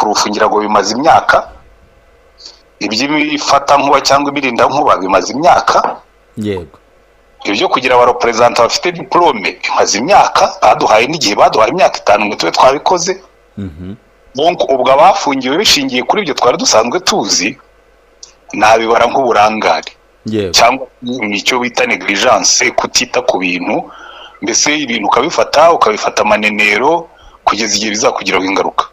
watepurufungira ngo bimaze imyaka, iby'ifata nkuba cyangwa ibirinda nkuba bimaze imyaka, yego, ibyo kugira abarepresenta bafite diplome bimaze imyaka, baduhaye n'igihe, baduhaye imyaka 5 ngo tube twabikoze. Donc ubwo abafungiwe bishingiye kuri ibyo twari dusanzwe tuzi, nabibara nk'uburangare cyangwa nicyo bita negligence, kutita ku bintu, mbese ibintu ukabifata amanenero kugeza igihe bizakugiraho ingaruka.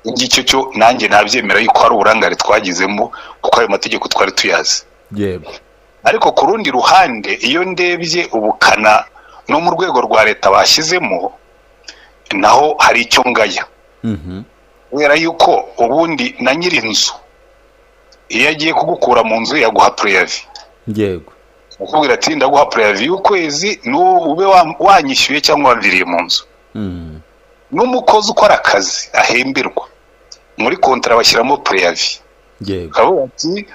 Ngicyo cyo nanjye nabyemera yuko hari uburangare twagizemo, kuko ayo mategeko twari tuyazi. Yego. Ariko ku rundi ruhande iyo ndebye ubukana no mu rwego rwa leta bashyizemo, naho hari icyo ngaya. Kubera yuko ubundi na nyirinzu iyo agiye kugukura mu nzu yaguha preavis. Yego. Ukubwira ati ndaguha preavis y'ukwezi ube wanyishyuye cyangwa wamviriye mu nzu. N'umukozi ukora akazi ahemberwa muri kontra bashyiramo preavis. Yego. Kavuga ati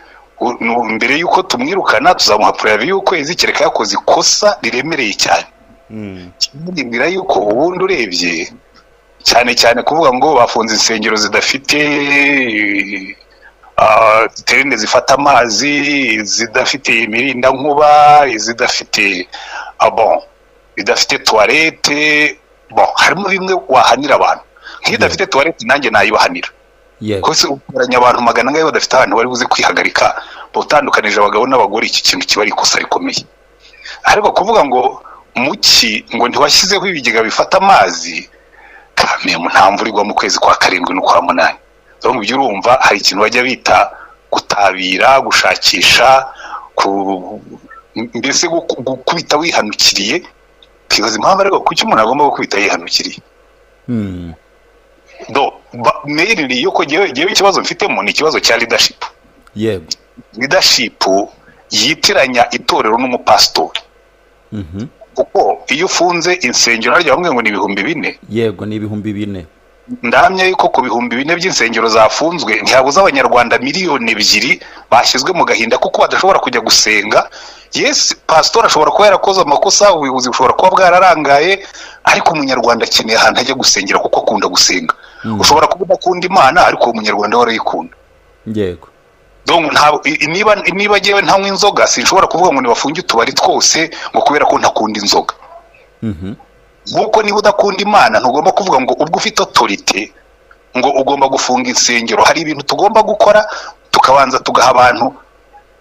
mbere yuko tumwirukana tuzamuha preavis y'ukwezi kereka yakoze ikosa riremereye cyane. Nibwira yuko ubundi urebye cyane kuvuga ngo bafunze insengero zidafite terine zifata amazi, zidafite imirinda nkuba, zidafite idafite toilette, harimo bimwe wahanira abantu. Nk'idafite toilette nanjye nayibahanira. Kose ukoranya abantu magana ngayo badafite ahantu bari buze kwihagarika, utandukanije abagabo n'abagore, iki kintu kiba ari ikosa rikomeye. Ariko kuvuga ngo muki ngo ntiwashyizeho ibigega bifata amazi, kame nta mvura igwa mu kwezi kwa 7 no kwa 8. Donc ibyo urumva hari ikintu bajya bita gutabira, gushakisha, mbese gukubita wihanukiriye. Kibaza impamvu ariko kuki umuntu agomba gukubita yihanukiriye. Mainly yuko jewe ikibazo mfitemo ni ikibazo cya leadership. Yego. Leadership yitiranya itorero n'umupastori. Kuko iyo ufunze insengero harya bamwe ngo ni 4,000. Yego, ni 4,000. Ndahamya yuko ku 4,000 by'insengero zafunzwe ntihabuza abanyarwanda miliyoni 2 bashyizwe mu gahinda kuko badashobora kujya gusenga. Yes, pastor ashobora kuba yarakoze amakosa, ubuyobozi bushobora kuba bwararangaye, ariko umunyarwanda akeneye ahantu ajya gusengera kuko akunda gusenga. Ushobora kuba udakunda Imana ariko umunyarwanda warayikunda. Yego. Donc niba jewe ntanywa inzoga sinshobora kuvuga ngo nibafunge utubari twose ngo kubera ko ntakunda inzoga. Nkuko niba udakunda Imana ntugomba kuvuga ngo ubwo ufite autorité ngo ugomba gufunga insengero. Hari ibintu tugomba gukora, tukabanza tugaha abantu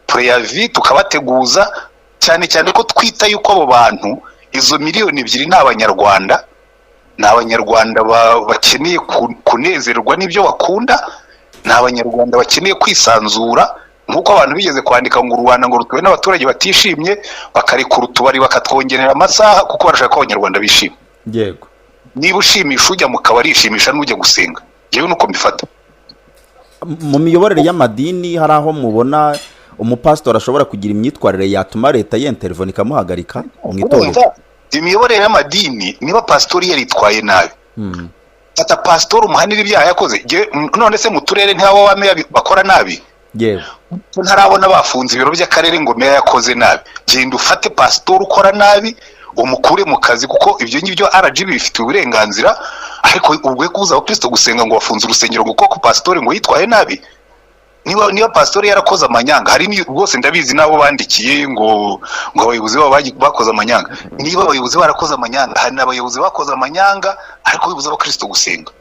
preavis, tukabateguza, cyane ko twita yuko abo bantu izo miliyoni 2 n'abanyarwanda bakeneye kunezerwa n'ibyo bakunda, n'abanyarwanda bakeneye kwisanzura. Nkuko abantu bigeze kwandika ngo Rwanda ngo rutuwe n'abaturage batishimye, bakarekura utubari bakatwongerera amasaha kuko barashaka ko abanyarwanda bishima. Yego. Niba ushimisha ujya mu kabari ishimisha n'ujya gusenga. Yewe nuko mbifata. Mu miyoborere y'amadini hari aho mubona umupastor ashobora kugira imyitwarire yatuma leta y'intervene ikamuhagarika mu itorero? Imiyoborere y'amadini niba pastori yaritwaye nabi, ata pastor umuhanira ibyaha yakoze, none se mu turere ntabo bame bakora nabi? Yego. Ntarabona bafunze ibiro by'akarere ngo meya yakoze nabi. Genda ufate pastor ukora nabi umukure mu kazi, kuko ibyo ngibyo RGB bifite uburenganzira. Ariko ubwo kuza abakristo gusenga ngo bafunze urusengero ngo koko pastor ngo yitwaye nabi, niba pastor yarakoze amanyanga, hari rwose ndabizi nabo bandikiye ngo abayobozi bakoze amanyanga. Niba abayobozi barakoze amanyanga, hari n'abayobozi bakoze amanyanga ariko bibuza abakristo gusenga.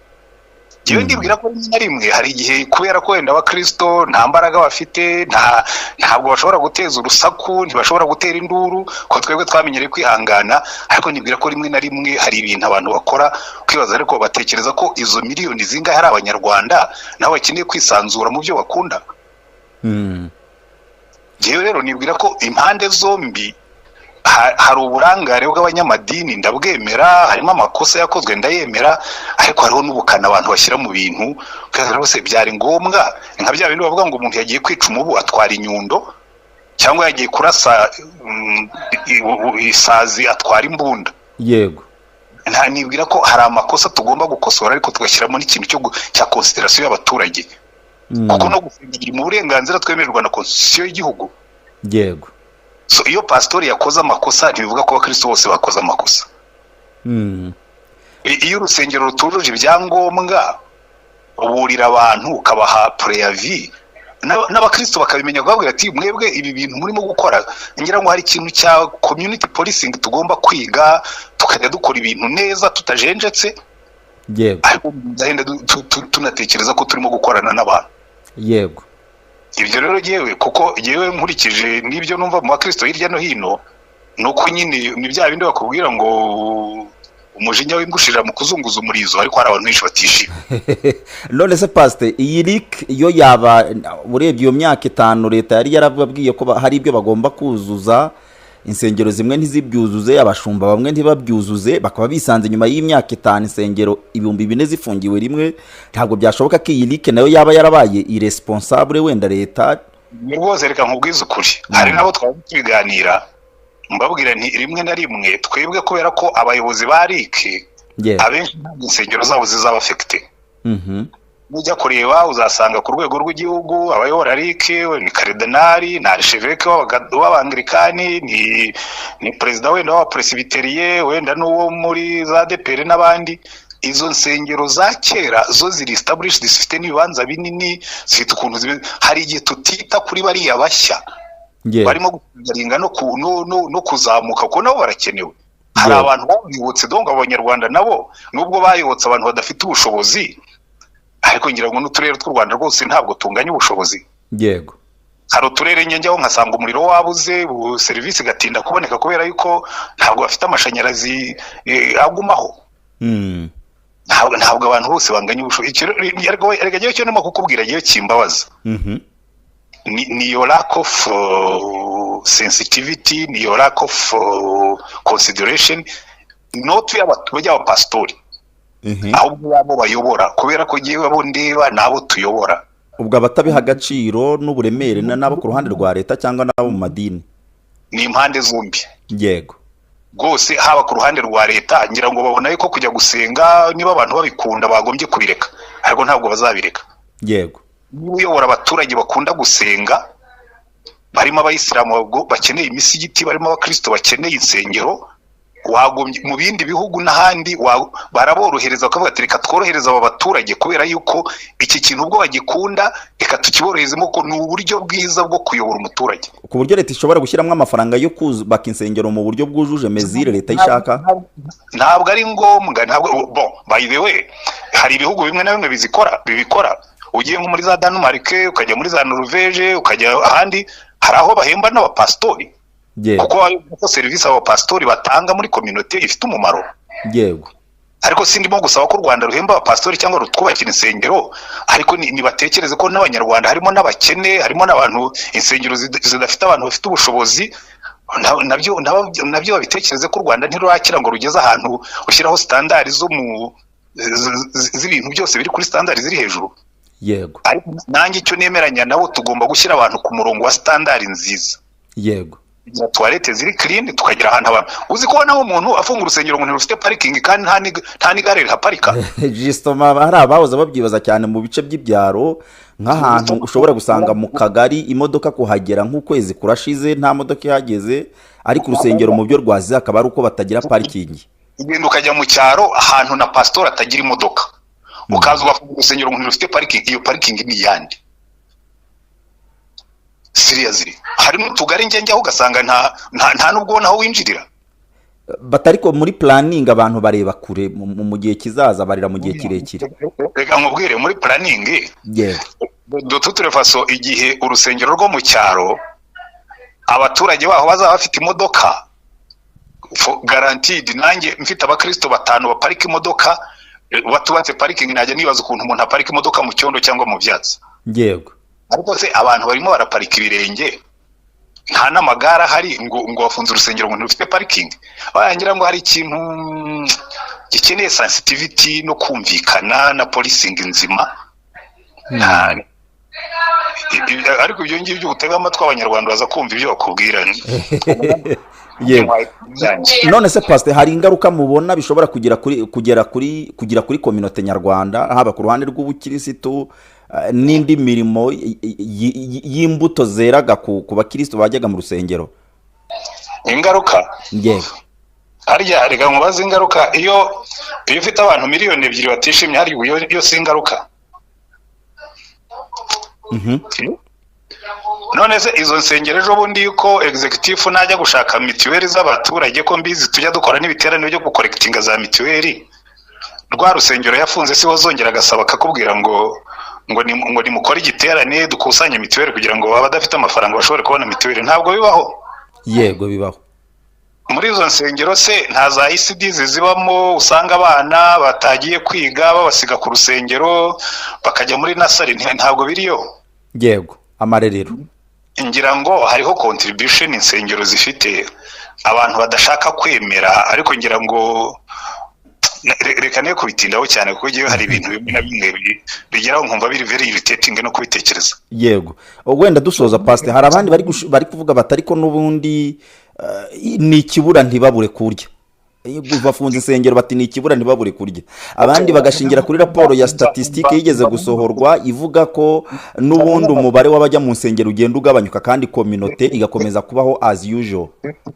Jewe ndibwira ko rimwe hari igihe kubera ko wenda abakristo nta mbaraga bafite, ntabwo bashobora guteza urusaku, ntibashobora gutera induru, ko twebwe twamenyereye kwihangana. Ariko nibwira ko rimwe na rimwe hari ibintu abantu bakora kwibaza, ariko batekereza ko izo miliyoni zingahe hari abanyarwanda nabo bakeneye kwisanzura mu byo bakunda. Jewe rero nibwira ko impande zombi hari uburangare bw'abanyamadini, ndabwemera. Harimo amakosa yakozwe ndayemera, ariko hariho n'ubukana abantu bashyira mu bintu kandi rwose byari ngombwa. Nka bya bintu bavuga ngo umuntu yagiye kwica umubu atwara inyundo, cyangwa yagiye kurasa isazi atwara imbunda. Yego. Nibwira ko hari amakosa tugomba gukosora, ariko tugashyiramo n'ikintu cya consideration y'abaturage, kuko no gufungira mu burenganzira twemererwa na constitution y'igihugu. Yego. So iyo pastori yakoze amakosa ntibivuga ko abakristo bose bakoze amakosa. Iyo urusengero rutujuje ibyangombwa uburira abantu ukabaha preavis n'abakristo bakabimenya kubabwira ati mwebwe ibi bintu murimo gukora ngira ngo hari ikintu cya community policing tugomba kwiga tukajya dukora ibintu neza tutajenjetse yego ariko tunatekereza ko turimo gukorana n'abantu yego ibyo rero yewe kuko yewe nkurikije n'ibyo numva mu bakristo hirya no hino nuko nyine ni bya bindi bakubwira ngo umujinya w'imbushira mu kuzunguza umurizo ariko hari abantu benshi batishima. None se pastor iyi rik iyo yaba urebye iyo myaka 5 leta yari yarababwiye ko hari ibyo bagomba kuzuza insengero zimwe ntizibyuzuze abashumba bamwe ntibabyuzuze bakaba bisanze nyuma y'imyaka 5 insengero 2000 zifungiwe rimwe ntabwo byashoboka ko iyi rik nayo yaba yarabaye irresponsible wenda leta rwose reka nkubwize ukuri hari nabo twabiganira mbabwira nti rimwe na rimwe twebwe kubera ko abayobozi ba RIC abenshi insengero zabo zizaba affected mujya kureba uzasanga ku rwego rw'igihugu abayobora RIC ni Cardinal na Archevêque w'Abanglikani ni president wenda wa Presbyterie wenda n'uwo muri za DPR n'abandi izo nsengero za kera zo ziri established zifite n'ibibanza binini zifite ukuntu hari igihe tutita kuri bariya bashya barimo gutingaringa no kuzamuka ko nabo barakenewe hari abantu babibutse donga abanyarwanda nabo nubwo bayobotse abantu badafite ubushobozi ariko ngira ngo n'uturere tw'u Rwanda rwose ntabwo tunganya ubushobozi yego hari uturere njyaho nkasanga umuriro wabuze serivisi gatinda kuboneka kubera yuko ntabwo bafite amashanyarazi agumaho ntabwo abantu bose banganya ubushobozi erega giye cyo nimo kukubwira giye kimbabaza ni your lack of sensitivity ni your lack of consideration not y'abaturage pastori ahubwo babo bayobora kubera ko giye babo ndeba nabo tuyobora ubwo abatabiha agaciro n'uburemere nabo ku ruhande rwa leta cyangwa nabo mu madini ni impande zombi yego gose haba ku ruhande rwa leta ngira ngo babona yuko kujya gusenga niba abantu babikunda bagombye kubireka ariko ntabwo bazabireka yego uyobora abaturage bakunda gusenga barimo abayisilamu bakeneye imisigiti barimo abakristo bakeneye insengero wagombye mu bindi bihugu n'ahandi baraborohereza bakavuga ati reka tworohereza aba baturage kubera yuko iki kintu ubwo bagikunda reka tukiboroherezemo ko ni uburyo bwiza bwo kuyobora umuturage ku buryo leta ishobora gushyiramo amafaranga yo kubaka insengero mu buryo bwujuje mezire leta ishaka ntabwo ari ngombwa ntabwo by the way hari ibihugu bimwe na bimwe bibikora ugiye nko muri za Denmark ukajya muri za Norvege ukajya ahandi hari aho bahemba n'abapastori kuko serivisi abo pastori batanga muri community ifite umumaro yego ariko sindimo gusaba ko u Rwanda ruhemba abapastori cyangwa rutwubakira insengero ariko nibatekereze ko n'abanyarwanda harimo n'abakene harimo n'abantu insengero zidafite abantu bafite ubushobozi nabyo babitekereze ko u Rwanda ntirurakira ngo rugeze ahantu ushyiraho standard zo mu z'ibintu byose biri kuri standard ziri hejuru yego ariko nanjye icyo nemeranya nabo tugomba gushyira abantu ku murongo wa standard nziza yego toilette ziri clean tukagira ahantu abantu uzi ko naho umuntu afunga urusengero ngo ntirufite parking kandi nta nigare rihaparika justement hari abahoze babyibaza cyane mu bice by'ibyaro nk'ahantu ushobora gusanga mu kagari imodoka kuhagera nk'ukwezi kurashize nta modoka ihageze ariko urusengero mu byo rwazize akaba ari uko batagira parking ugenda ukajya mu cyaro ahantu na pastor atagira imodoka ukaza ugafunga urusengero ngo ntirufite parking iyo parking ni yandi seriously harimo tugari njye ugasanga nta nubwo naho winjirira batariko muri planning abantu bareba kure mu gihe kizaza barira mu gihe kirekire reka nkubwire muri planning dututire faso igihe urusengero rwo mu cyaro abaturage baho bazaba bafite imodoka guaranteed nanjye mfite abakristo 5 baparika imodoka batubatse parking najya nibaza ukuntu umuntu aparika imodoka mu cyondo cyangwa mu byatsi yego ariko se abantu barimo baraparika ibirenge nta n'amagara hari ngo bafunze urusengero ngo ntirufite parking barangira ngo hari ikintu gikeneye sensitivity no kumvikana na policing nzima ariko ibyo ngibyo gutega amatwi abanyarwanda baza kumva ibyo bakubwira yego none se pastor hari ingaruka mubona bishobora kugera kuri community nyarwanda haba ku ruhande rw'ubukirisitu n'indi mirimo y'imbuto zeraga ku bakristo bajyaga mu rusengero ingaruka yego harya reka mubaze ingaruka iyo ufite abantu miliyoni 2 batishimye hari iyo si ingaruka none se izo nsengero ejo bundi yuko executive najya gushaka mituweli z'abaturage ko mbizi tujya dukora n'ibiterane byo gukorekitinga za mituweli, rwa rusengero yafunze si wazongera agasaba akakubwira ngo nimukore igiterane dukusanye mituweli kugira ngo abadafite amafaranga bashobore kubona mituweli? Ntabwo bibaho. Yego bibaho. Muri izo nsengero se nta za ECDs zibamo, usanga abana batagiye kwiga babasiga ku rusengero bakajya muri nasari? Ntabwo biriyo. Yego, amarerero. Ngira ngo hariho contribution insengero zifite abantu badashaka kwemera, ariko ngira ngo reka ne kubitindaho cyane kuko giye hari ibintu bimwe na bimwe bigeraho nkumva biri very irritating no kubitekereza. Yego, wenda dusoza pastor, hari abandi bari kuvuga batari ko nubundi ni ikibura ntibabure kurya. Bafunze insengero bati ni ikibura ntibabure kurya. Abandi bagashingira kuri raporo ya statistique yigeze gusohorwa ivuga ko nubundi umubare w'abajya mu nsengero ugenda ugabanyuka kandi community igakomeza kubaho as usual.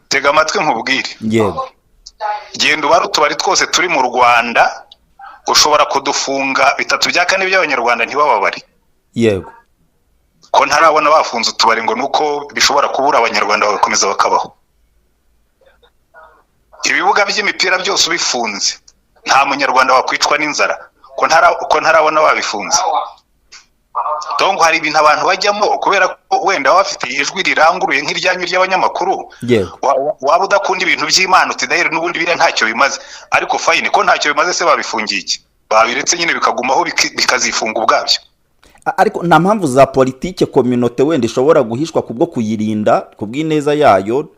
Tega amatwi nkubwire. Yego. Genda ubara utubari twose turi mu Rwanda, ushobora kudufunga 3 bya 4 by'abanyarwanda ntibababari. Yego. Ko ntarabona bafunze utubari ngo nuko bishobora kubura abanyarwanda bagakomeza bakabaho. Ibibuga by'imipira byose ubifunze nta munyarwanda wakwicwa n'inzara, ko ntarabona babifunze. Donc hari ibintu abantu bajyamo kubera ko wenda bafite ijwi riranguruye nk'iryanyu ry'abanyamakuru. Waba udakunda ibintu by'Imana uti dahere n'ubundi bire ntacyo bimaze, ariko fine ko ntacyo bimaze se babifungiye iki? Babiretse nyine bikagumaho bikazifunga ubwabyo. Ariko nta mpamvu za politike community wenda ishobora guhishwa kubwo kuyirinda kubw'ineza yayo,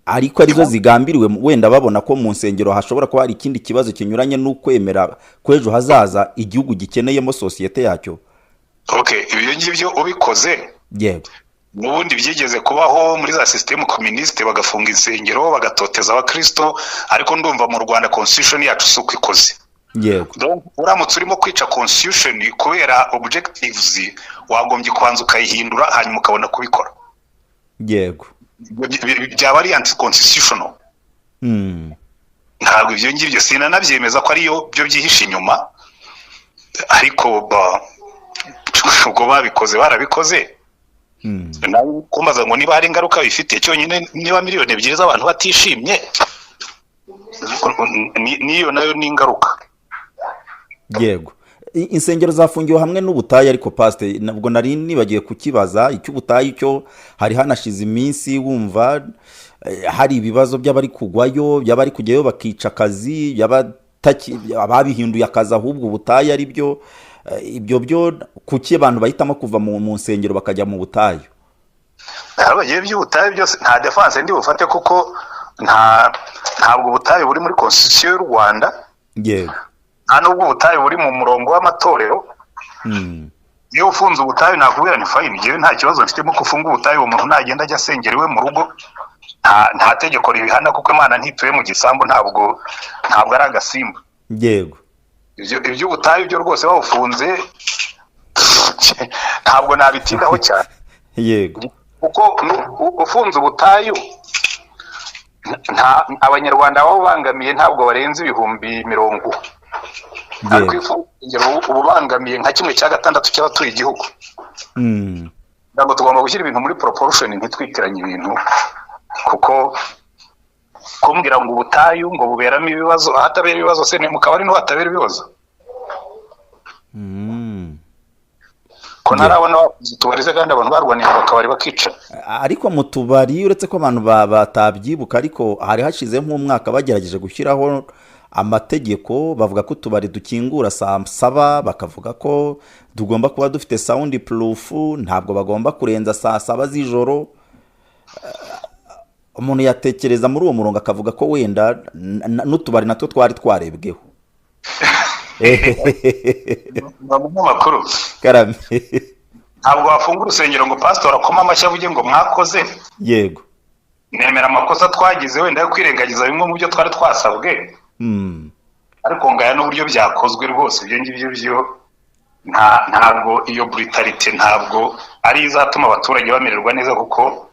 ariko arizo zigambiriwe wenda babona ko mu nsengero hashobora kuba hari ikindi kibazo kinyuranye n'ukwemera kwejo hazaza igihugu gikeneyemo societe yacyo. Okay, ibyo ngibyo ubikoze. Yego. Nubundi byigeze kubaho muri za system communiste bagafunga insengero bagatoteza abakristo, ariko ndumva mu Rwanda constitution yacu suko ikoze. Yego. Donc uramutse urimo kwica constitution kubera objectives wagombye kwanza ukayihindura hanyuma ukabona kubikora. Yego. Byaba ari anti constitutional. Ntabwo ibyo ngibyo sinanabyemeza ko ariyo byo byihishe inyuma, ariko ubwo babikoze barabikoze. Nawe kumbaza ngo niba hari ingaruka bifite cyonyine, niba miliyoni 2 z'abantu batishimye niyo nayo ni ingaruka. Yego. Insengero zafungiwe hamwe n'ubutayi, ariko pastor nabwo nari nibagiye kukibaza icy'ubutayi cyo hari hanashize iminsi wumva hari ibibazo by'abari kugwayo, by'abari kujyayo bakica akazi, ababihinduye akazi ahubwo ubutayi ari byo. Ibyo byo kuki abantu bahitamo kuva mu nsengero bakajya mu butayu? Abagiye by'ubutayu byose nta defense ndi bufate kuko ntabwo ubutayu buri muri constitution y'u Rwanda. Yego. Nta nubwo ubutayu buri mu murongo w'amatorero. Iyo ufunze ubutayu nakubwira ni fine, ngewe nta kibazo mfitemo kufunga ubutayu, umuntu nagenda ajya asengerewe mu rugo, nta tegeko ribihana kuko Imana ntituye mu gisambu, ntabwo ari agasimba. Yego. Ibyo ubutayu byo rwose bawufunze ntabwo nabitindaho cyane. Yego. Kuko ufunze ubutayu abanyarwanda babo bangamiye ntabwo barenze 10,000. Ariko ubu bangamiye nka 1/6 cy'abatuye igihugu. Ntabwo tugomba gushyira ibintu muri proportion, ntitwitiranye ibintu, kuko kumbwira ngo ubutayu ngo buberamo ibibazo, ahatabera ibibazo se mu kabari no hatabera ibibazo. Ko narabona tubarize kandi abantu barwanira bakabari bakica. Ariko mu tubari uretse ko abantu batabyibuka, ariko hari hashize nk'umwaka bagerageje gushyiraho amategeko bavuga ko tubari dukingura saa 7, bakavuga ko tugomba kuba dufite sound proof, ntabwo bagomba kurenza saa 7 z'ijoro. Umuntu yatekereza muri uwo murongo akavuga ko wenda n'utubari natwo twari twarebweho. Makuru Karame. Ntabwo wafungura urusengero ngo pastor akoma amashyi avuge ngo mwakoze. Yego. Nemera amakosa twagize wenda yo kwirengagiza bimwe mu byo twari twasabwe. Ariko ngaya n'uburyo byakozwe rwose ibyo ngibyo byo ntabwo iyo brutality ntabwo ari izatuma abaturage bamererwa neza, kuko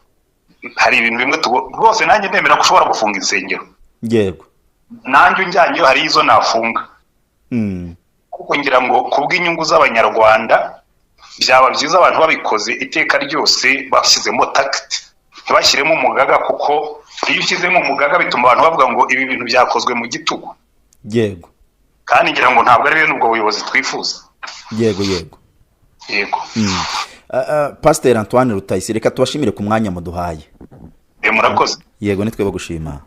hari ibintu bimwe rwose nanjye nemera ko ushobora gufunga insengero. Yego. Nanjye unjyanye hari izo nafunga. Kuko ngira ngo kubw'inyungu z'abanyarwanda byaba byiza abantu babikoze iteka ryose bashyizemo takiti ntibashyiremo umugaga, kuko iyo ushyizemo umugaga bituma abantu bavuga ngo ibi bintu byakozwe mu gitugu. Yego. Kandi ngira ngo ntabwo ari bene ubwo buyobozi twifuza. Yego. Pasteur Antoine Rutayisire, reka tubashimire ku mwanya muduhaye. Murakoze. Yego, nitwe bagushima.